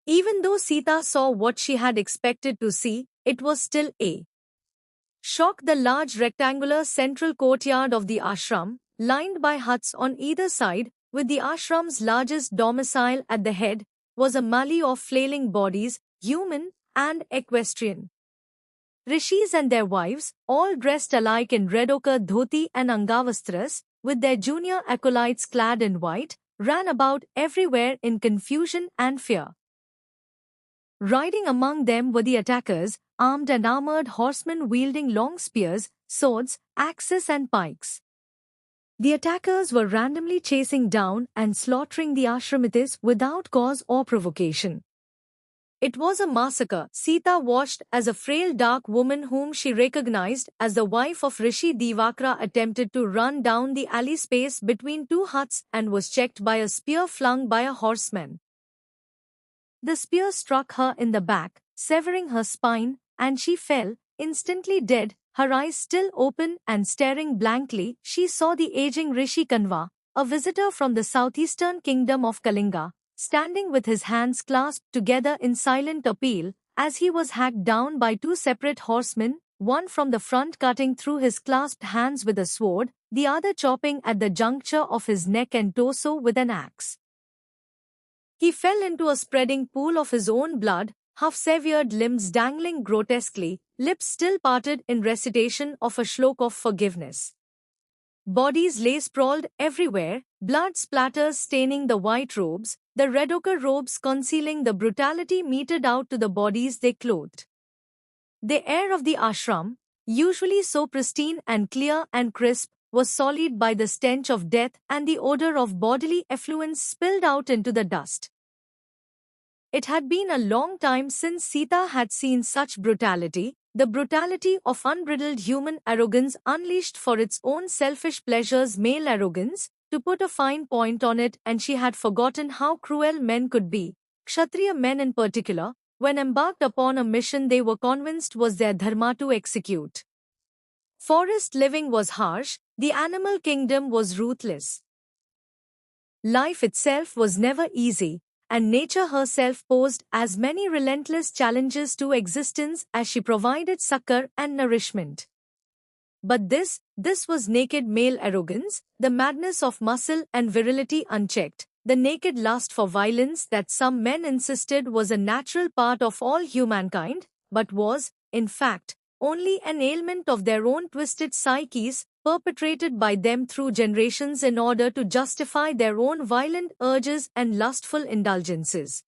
Even though Sita saw what she had expected to see, it was still a shock. The large rectangular central courtyard of the ashram, lined by huts on either side, with the ashram's largest domicile at the head, was a melee of flailing bodies, human and equestrian. Rishis and their wives, all dressed alike in red ochre dhoti and angavastras, with their junior acolytes clad in white, ran about everywhere in confusion and fear. Riding among them were the attackers, armed and armored horsemen wielding long spears, swords, axes and pikes. The attackers were randomly chasing down and slaughtering the ashramites without cause or provocation. It was a massacre. Sita watched as a frail dark woman whom she recognized as the wife of Rishi Divakara attempted to run down the alley space between two huts and was checked by a spear flung by a horseman. The spear struck her in the back, severing her spine, and she fell, instantly dead, her eyes still open and staring blankly. She saw the aging Rishi Kanva, a visitor from the southeastern kingdom of Kalinga, standing with his hands clasped together in silent appeal, as he was hacked down by two separate horsemen, one from the front cutting through his clasped hands with a sword, the other chopping at the juncture of his neck and torso with an axe. He fell into a spreading pool of his own blood, half-severed limbs dangling grotesquely, lips still parted in recitation of a shlok of forgiveness. Bodies lay sprawled everywhere, blood splatters staining the white robes, the red ochre robes concealing the brutality meted out to the bodies they clothed. The air of the ashram, usually so pristine and clear and crisp, was sullied by the stench of death and the odor of bodily effluence spilled out into the dust. It had been a long time since Sita had seen such brutality, the brutality of unbridled human arrogance unleashed for its own selfish pleasures, male arrogance, to put a fine point on it, and she had forgotten how cruel men could be, Kshatriya men in particular, when embarked upon a mission they were convinced was their dharma to execute. Forest living was harsh, the animal kingdom was ruthless. Life itself was never easy, and nature herself posed as many relentless challenges to existence as she provided succor and nourishment. But this was naked male arrogance, the madness of muscle and virility unchecked, the naked lust for violence that some men insisted was a natural part of all humankind, but was, in fact, only an ailment of their own twisted psyches, perpetrated by them through generations in order to justify their own violent urges and lustful indulgences.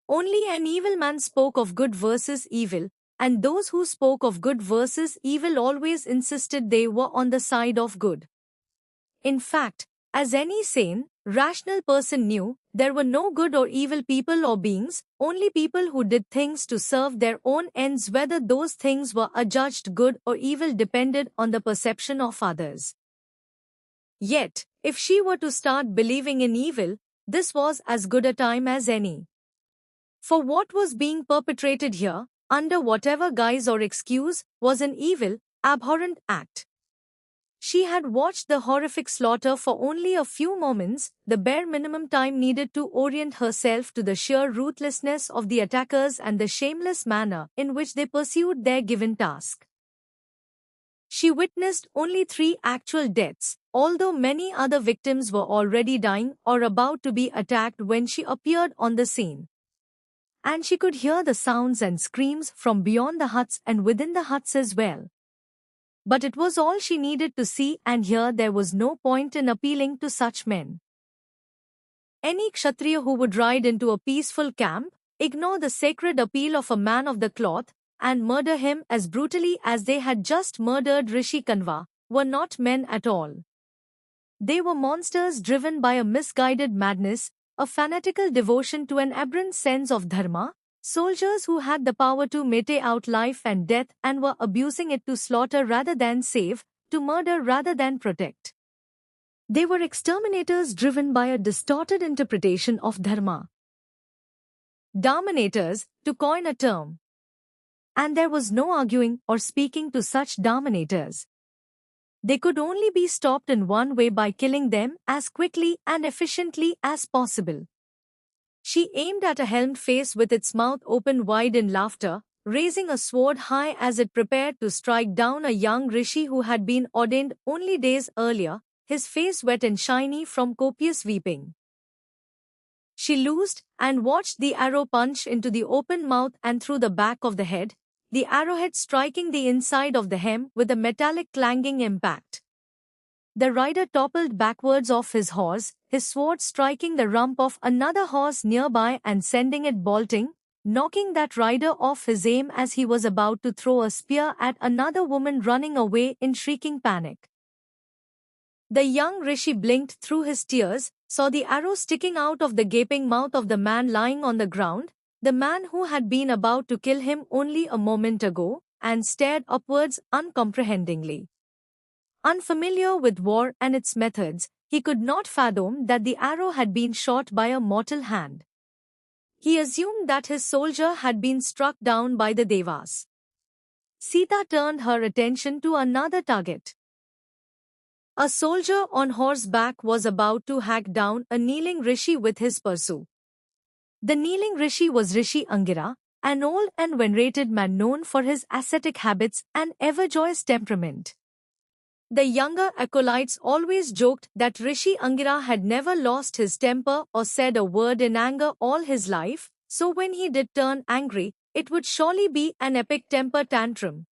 Only an evil man spoke of good versus evil, and those who spoke of good versus evil always insisted they were on the side of good. In fact, as any sane, rational person knew, there were no good or evil people or beings, only people who did things to serve their own ends. Whether those things were adjudged good or evil depended on the perception of others. Yet, if she were to start believing in evil, this was as good a time as any. For what was being perpetrated here, under whatever guise or excuse, was an evil, abhorrent act. She had watched the horrific slaughter for only a few moments, the bare minimum time needed to orient herself to the sheer ruthlessness of the attackers and the shameless manner in which they pursued their given task. She witnessed only 3 actual deaths, although many other victims were already dying or about to be attacked when she appeared on the scene. And she could hear the sounds and screams from beyond the huts and within the huts as well. But it was all she needed to see and hear. There was no point in appealing to such men. Any Kshatriya who would ride into a peaceful camp, ignore the sacred appeal of a man of the cloth, and murder him as brutally as they had just murdered Rishi Kanva, were not men at all. They were monsters driven by a misguided madness, a fanatical devotion to an aberrant sense of dharma, soldiers who had the power to mete out life and death and were abusing it to slaughter rather than save, to murder rather than protect. They were exterminators driven by a distorted interpretation of dharma. Dominators, to coin a term. And there was no arguing or speaking to such dominators. They could only be stopped in one way: by killing them as quickly and efficiently as possible. She aimed at a helmed face with its mouth open wide in laughter, raising a sword high as it prepared to strike down a young rishi who had been ordained only days earlier, his face wet and shiny from copious weeping. She loosed and watched the arrow punch into the open mouth and through the back of the head, the arrowhead striking the inside of the hem with a metallic clanging impact. The rider toppled backwards off his horse, his sword striking the rump of another horse nearby and sending it bolting, knocking that rider off his aim as he was about to throw a spear at another woman running away in shrieking panic. The young rishi blinked through his tears, saw the arrow sticking out of the gaping mouth of the man lying on the ground, the man who had been about to kill him only a moment ago, and stared upwards uncomprehendingly. Unfamiliar with war and its methods, he could not fathom that the arrow had been shot by a mortal hand. He assumed that his soldier had been struck down by the Devas. Sita turned her attention to another target. A soldier on horseback was about to hack down a kneeling rishi with his parsu. The kneeling rishi was Rishi Angira, an old and venerated man known for his ascetic habits and ever-joyous temperament. The younger acolytes always joked that Rishi Angira had never lost his temper or said a word in anger all his life, so when he did turn angry, it would surely be an epic temper tantrum.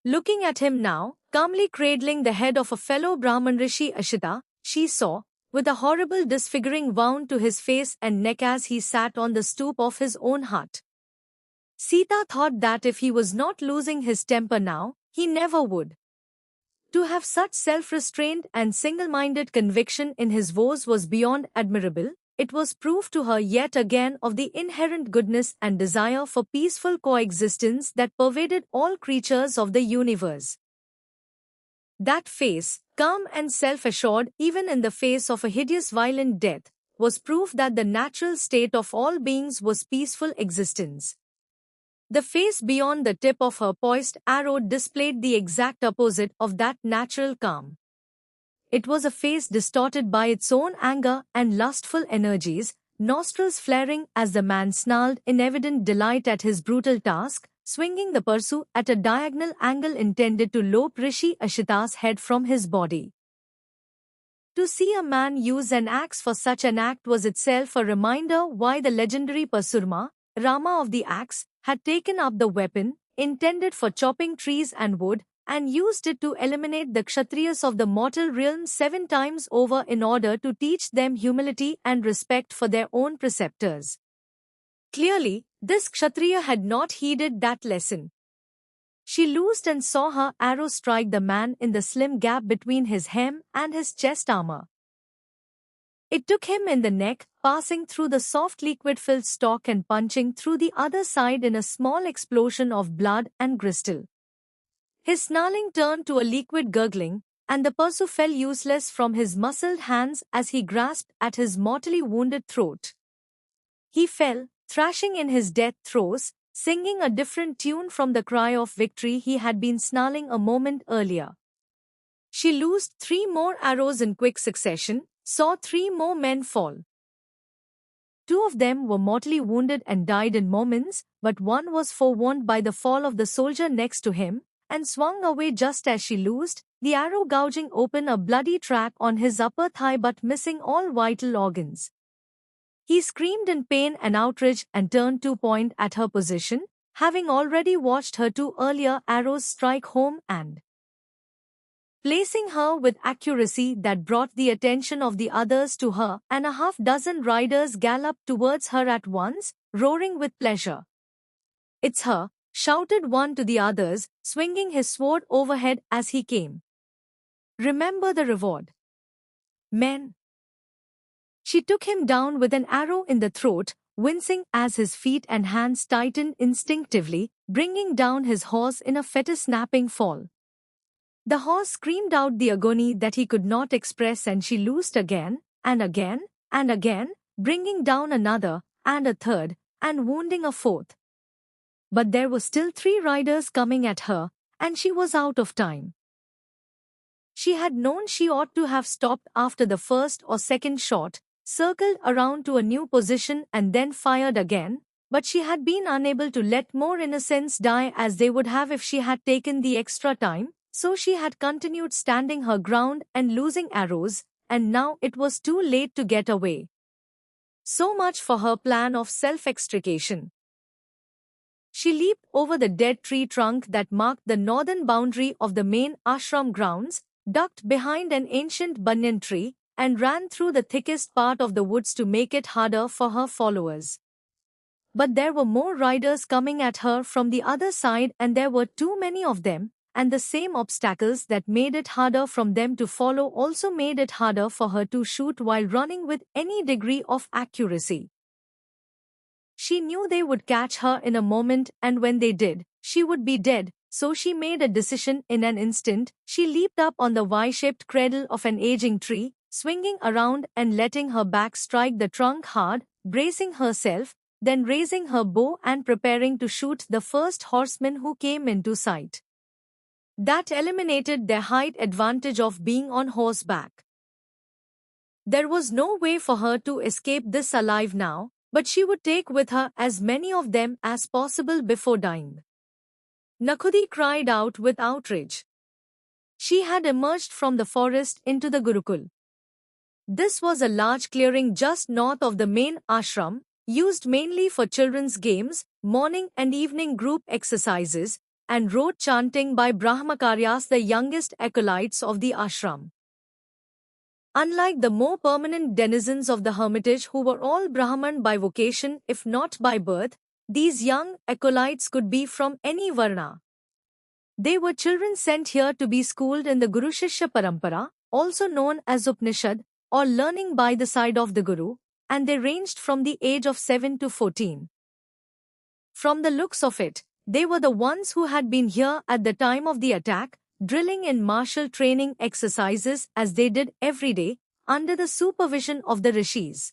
Looking at him now, calmly cradling the head of a fellow Brahman Rishi Ashita, she saw, with a horrible disfiguring wound to his face and neck as he sat on the stoop of his own hut. Sita thought that if he was not losing his temper now, he never would. To have such self-restraint and single-minded conviction in his woes was beyond admirable. It was proof to her yet again of the inherent goodness and desire for peaceful coexistence that pervaded all creatures of the universe. That face, calm and self-assured even in the face of a hideous violent death, was proof that the natural state of all beings was peaceful existence. The face beyond the tip of her poised arrow displayed the exact opposite of that natural calm. It was a face distorted by its own anger and lustful energies, nostrils flaring as the man snarled in evident delight at his brutal task, swinging the parsu at a diagonal angle intended to lope Rishi Ashita's head from his body. To see a man use an axe for such an act was itself a reminder why the legendary Pasurma, Rama of the axe, had taken up the weapon, intended for chopping trees and wood, and used it to eliminate the Kshatriyas of the mortal realm 7 times over in order to teach them humility and respect for their own preceptors. Clearly, this Kshatriya had not heeded that lesson. She loosed and saw her arrow strike the man in the slim gap between his hem and his chest armor. It took him in the neck, passing through the soft liquid-filled stalk and punching through the other side in a small explosion of blood and gristle. His snarling turned to a liquid gurgling, and the parsu fell useless from his muscled hands as he grasped at his mortally wounded throat. He fell, thrashing in his death throes, singing a different tune from the cry of victory he had been snarling a moment earlier. She loosed 3 more arrows in quick succession, saw 3 more men fall. 2 of them were mortally wounded and died in moments, but one was forewarned by the fall of the soldier next to him, and swung away just as she loosed, the arrow gouging open a bloody track on his upper thigh but missing all vital organs. He screamed in pain and outrage and turned to point at her position, having already watched her 2 earlier arrows strike home and placing her with accuracy that brought the attention of the others to her, and a half-dozen riders galloped towards her at once, roaring with pleasure. "It's her!" shouted one to the others, swinging his sword overhead as he came. "Remember the reward, men." She took him down with an arrow in the throat, wincing as his feet and hands tightened instinctively, bringing down his horse in a fetter-snapping fall. The horse screamed out the agony that he could not express, and she loosed again, and again, and again, bringing down another, and a third, and wounding a 4th. But there were still 3 riders coming at her, and she was out of time. She had known she ought to have stopped after the first or second shot, circled around to a new position and then fired again, but she had been unable to let more innocents die as they would have if she had taken the extra time, so she had continued standing her ground and losing arrows, and now it was too late to get away. So much for her plan of self-extrication. She leaped over the dead tree trunk that marked the northern boundary of the main ashram grounds, ducked behind an ancient banyan tree, and ran through the thickest part of the woods to make it harder for her followers. But there were more riders coming at her from the other side, and there were too many of them, and the same obstacles that made it harder from them to follow also made it harder for her to shoot while running with any degree of accuracy. She knew they would catch her in a moment, and when they did, she would be dead, so she made a decision in an instant. She leaped up on the Y-shaped cradle of an aging tree, swinging around and letting her back strike the trunk hard, bracing herself, then raising her bow and preparing to shoot the first horseman who came into sight. That eliminated their height advantage of being on horseback. There was no way for her to escape this alive now, but she would take with her as many of them as possible before dying. Nakhudi cried out with outrage. She had emerged from the forest into the Gurukul. This was a large clearing just north of the main ashram, used mainly for children's games, morning and evening group exercises, and rote chanting by Brahmacharyas, the youngest acolytes of the ashram. Unlike the more permanent denizens of the hermitage who were all Brahman by vocation if not by birth, these young acolytes could be from any varna. They were children sent here to be schooled in the Guru Shishya Parampara, also known as Upanishad, or learning by the side of the Guru, and they ranged from the age of 7 to 14. From the looks of it, they were the ones who had been here at the time of the attack, drilling in martial training exercises as they did every day, under the supervision of the rishis.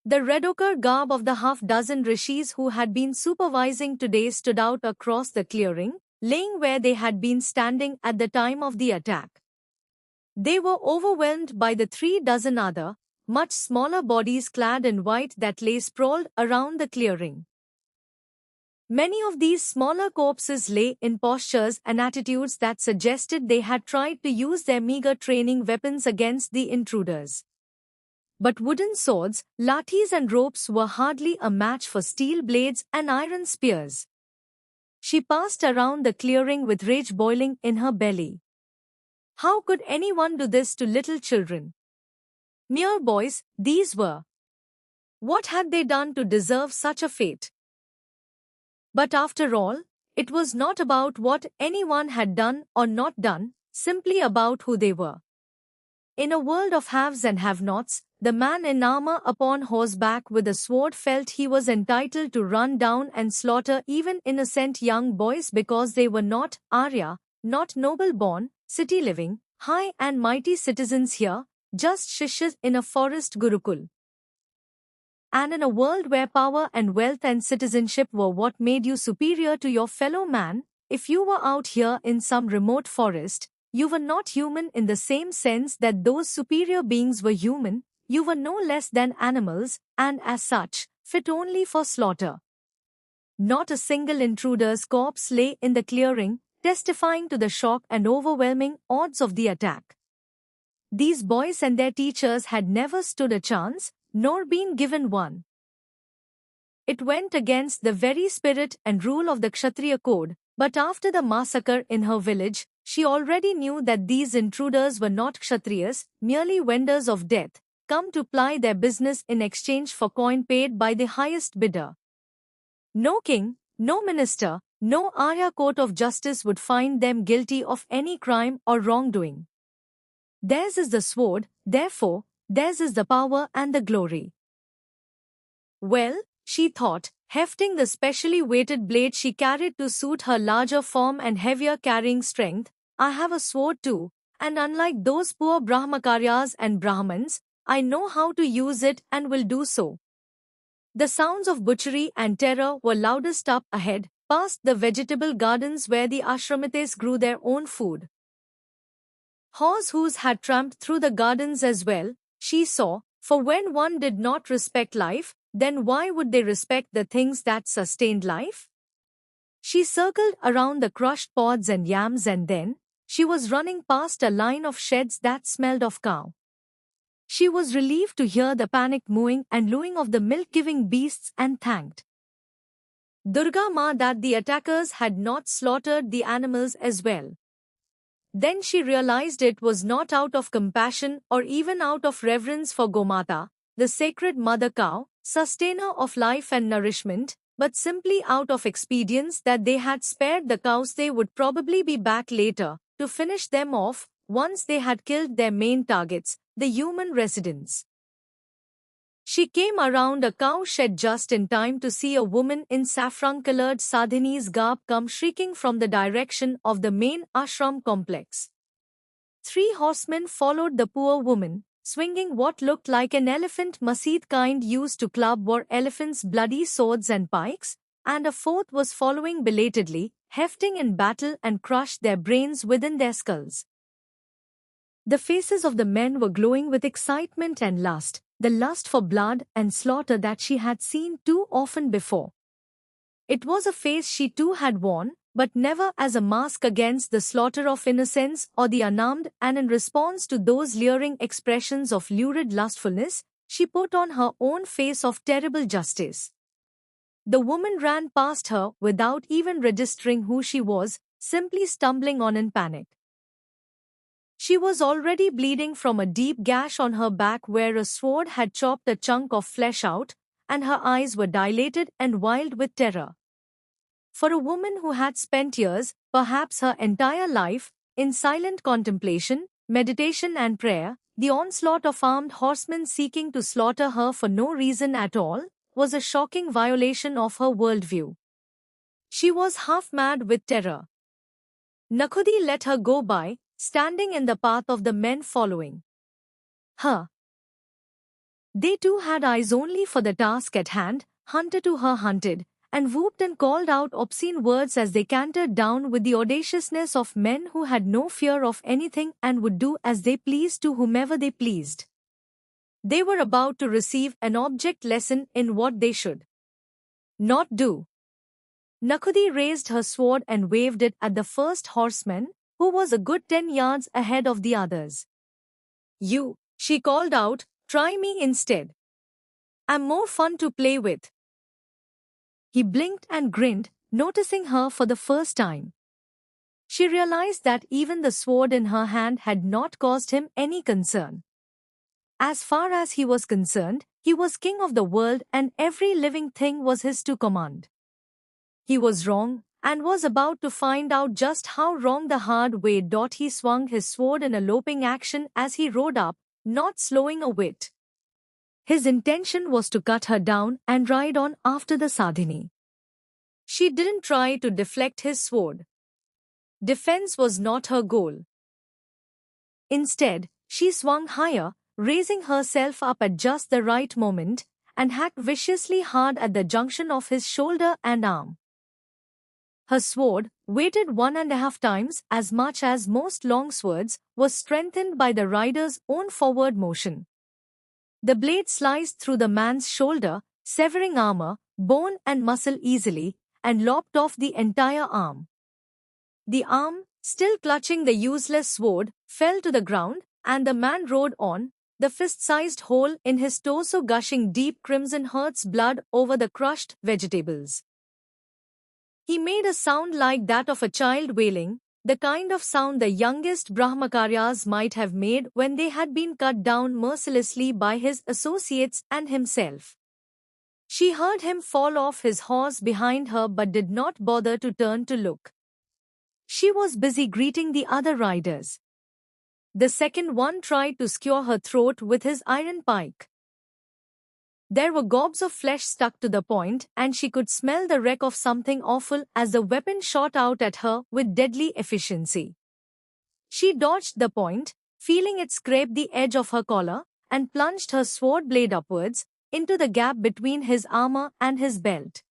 The red ochre garb of the half-dozen rishis who had been supervising today stood out across the clearing, laying where they had been standing at the time of the attack. They were overwhelmed by the 36 other, much smaller bodies clad in white that lay sprawled around the clearing. Many of these smaller corpses lay in postures and attitudes that suggested they had tried to use their meager training weapons against the intruders. But wooden swords, lathis and ropes were hardly a match for steel blades and iron spears. She passed around the clearing with rage boiling in her belly. How could anyone do this to little children? Mere boys, these were. What had they done to deserve such a fate? But after all, it was not about what anyone had done or not done, simply about who they were. In a world of haves and have-nots, the man in armor upon horseback with a sword felt he was entitled to run down and slaughter even innocent young boys because they were not Arya, not noble-born, city-living, high and mighty citizens here, just shishyas in a forest Gurukul. And in a world where power and wealth and citizenship were what made you superior to your fellow man, if you were out here in some remote forest, you were not human in the same sense that those superior beings were human, you were no less than animals, and as such, fit only for slaughter. Not a single intruder's corpse lay in the clearing, testifying to the shock and overwhelming odds of the attack. These boys and their teachers had never stood a chance, nor been given one. It went against the very spirit and rule of the Kshatriya code, but after the massacre in her village, she already knew that these intruders were not Kshatriyas, merely vendors of death, come to ply their business in exchange for coin paid by the highest bidder. No king, no minister, no Arya court of justice would find them guilty of any crime or wrongdoing. Theirs is the sword, therefore, theirs is the power and the glory. Well, she thought, hefting the specially weighted blade she carried to suit her larger form and heavier carrying strength, I have a sword too, and unlike those poor Brahmacharyas and Brahmins, I know how to use it and will do so. The sounds of butchery and terror were loudest up ahead, past the vegetable gardens where the ashramites grew their own food. Horse-hoos had tramped through the gardens as well, she saw, For when one did not respect life, then why would they respect the things that sustained life? She circled around the crushed pods and yams, and then she was running past a line of sheds that smelled of cow. She was relieved to hear the panicked mooing and lowing of the milk-giving beasts and thanked Durga Ma that the attackers had not slaughtered the animals as well. Then she realized it was not out of compassion or even out of reverence for Gomata, the sacred mother cow, sustainer of life and nourishment, but simply out of expedience that they had spared the cows. They would probably be back later to finish them off once they had killed their main targets, the human residents. She came around a cow shed just in time to see a woman in saffron-colored Sadhini's garb come shrieking from the direction of the main ashram complex. 3 horsemen followed the poor woman, swinging what looked like an elephant maceet kind used to club war elephants' bloody swords and pikes, and a 4th was following belatedly, hefting in battle and crushed their brains within their skulls. The faces of the men were glowing with excitement and lust, the lust for blood and slaughter that she had seen too often before. It was a face she too had worn, but never as a mask against the slaughter of innocents or the unarmed, and in response to those leering expressions of lurid lustfulness, she put on her own face of terrible justice. The woman ran past her without even registering who she was, simply stumbling on in panic. She was already bleeding from a deep gash on her back where a sword had chopped a chunk of flesh out, and her eyes were dilated and wild with terror. For a woman who had spent years, perhaps her entire life, in silent contemplation, meditation and prayer, the onslaught of armed horsemen seeking to slaughter her for no reason at all was a shocking violation of her worldview. She was half mad with terror. Nakhudi let her go by, standing in the path of the men following her. They too had eyes only for the task at hand, hunter to her hunted, and whooped and called out obscene words as they cantered down with the audaciousness of men who had no fear of anything and would do as they pleased to whomever they pleased. They were about to receive an object lesson in what they should not do. Nakhudi raised her sword and waved it at the first horseman, who was a good 10 yards ahead of the others. "You," she called out, "try me instead. I'm more fun to play with." He blinked and grinned, noticing her for the first time. She realized that even the sword in her hand had not caused him any concern. As far as he was concerned, he was king of the world and every living thing was his to command. He was wrong, and was about to find out just how wrong the hard way. He swung his sword in a loping action as he rode up, not slowing a whit. His intention was to cut her down and ride on after the Sadhini. She didn't try to deflect his sword. Defense was not her goal. Instead, she swung higher, raising herself up at just the right moment, and hacked viciously hard at the junction of his shoulder and arm. Her sword, weighted 1.5 times as much as most long swords, was strengthened by the rider's own forward motion. The blade sliced through the man's shoulder, severing armor, bone and muscle easily, and lopped off the entire arm. The arm, still clutching the useless sword, fell to the ground, and the man rode on, the fist-sized hole in his torso gushing deep crimson Hertz blood over the crushed vegetables. He made a sound like that of a child wailing, the kind of sound the youngest Brahmacharyas might have made when they had been cut down mercilessly by his associates and himself. She heard him fall off his horse behind her but did not bother to turn to look. She was busy greeting the other riders. The second one tried to skewer her throat with his iron pike. There were gobs of flesh stuck to the point, and she could smell the wreck of something awful as the weapon shot out at her with deadly efficiency. She dodged the point, feeling it scrape the edge of her collar, and plunged her sword blade upwards, into the gap between his armor and his belt.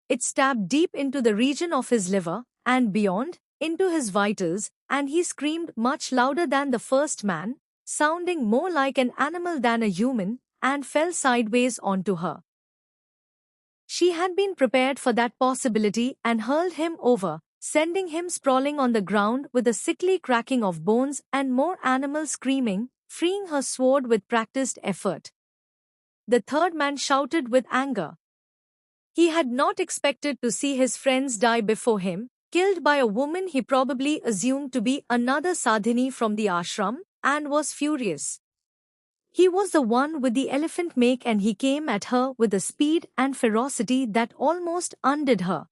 It stabbed deep into the region of his liver, and beyond, into his vitals, and he screamed much louder than the first man, sounding more like an animal than a human, and fell sideways onto her. She had been prepared for that possibility and hurled him over, sending him sprawling on the ground with a sickly cracking of bones and more animal screaming, freeing her sword with practiced effort. The third man shouted with anger. He had not expected to see his friends die before him, killed by a woman he probably assumed to be another Sadhini from the ashram, and was furious. He was the one with the elephant make, and he came at her with a speed and ferocity that almost undid her.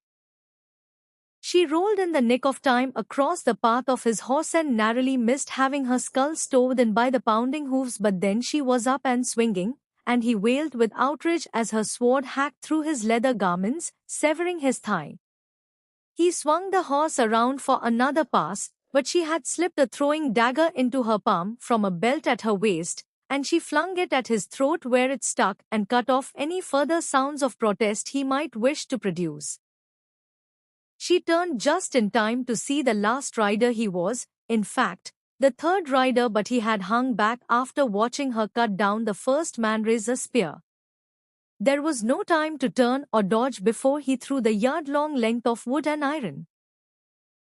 She rolled in the nick of time across the path of his horse and narrowly missed having her skull stove in by the pounding hoofs, but then she was up and swinging, and he wailed with outrage as her sword hacked through his leather garments, severing his thigh. He swung the horse around for another pass, but she had slipped a throwing dagger into her palm from a belt at her waist, and she flung it at his throat where it stuck and cut off any further sounds of protest he might wish to produce. She turned just in time to see the last rider. He was, in fact, the third rider, but he had hung back after watching her cut down the first man raise a spear. There was no time to turn or dodge before he threw the yard-long length of wood and iron.